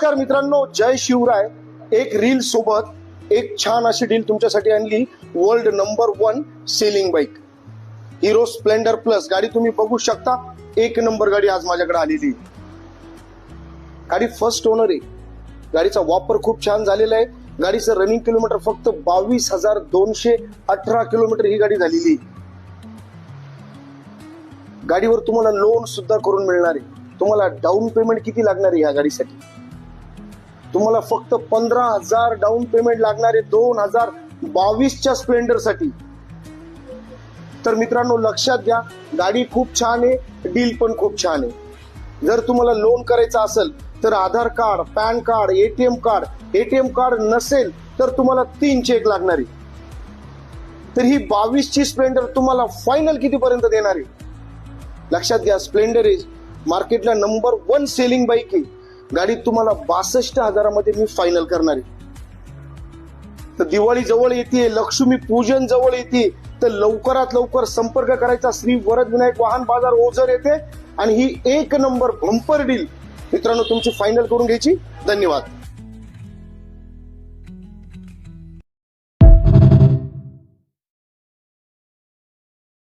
नमस्कार मित्रांनो, जय शिवराय. एक रील सोबत एक छान अशी डील तुमच्यासाठी आणली. World number 1 selling bike Hero Splendor plus गाडी तुम्ही बघू शकता. एक नंबर गाडी आज माझ्याकडे आलेली. गाडी फर्स्ट ओनर आहे. गाडीचा वापर खूप छान झालेला आहे. गाडीचं रनिंग किलोमीटर फक्त 22,218 किलोमीटर ही गाडी झालेली. गाडीवर तुम्हाला लोन सुद्धा करून मिळणार आहे. तुम्हाला डाऊन पेमेंट किती लागणार आहे या गाडीसाठी? तुम्हाला फक्त 15,000 डाऊन पेमेंट लागणार आहे 2022च्या स्प्लेंडर साठी. तर मित्रांनो लक्षात घ्या, गाडी खूप छान आहे, डील पण खूप छान आहे. जर तुम्हाला लोन करायचं असेल तर Aadhaar card, PAN card, ATM card नसेल तर तुम्हाला 3 चेक लागणार आहे. तर ही 22ची स्प्लेंडर तुम्हाला फायनल कितीपर्यंत देणार आहे? लक्षात घ्या, स्प्लेंडर इज मार्केटला नंबर 1 सेलिंग बाईक आहे. गाडी तुम्हाला 62,000मध्ये मी फायनल करणार आहे. तर दिवाळी जवळ येते, लक्ष्मी पूजन जवळ येते, तर लवकरात लवकर संपर्क करायचा. श्री वरद विनायक वाहन बाजार ओझर येथे आणि ही एक नंबर बंपर डील मित्रांनो तुमची फायनल करून घ्यायची. धन्यवाद.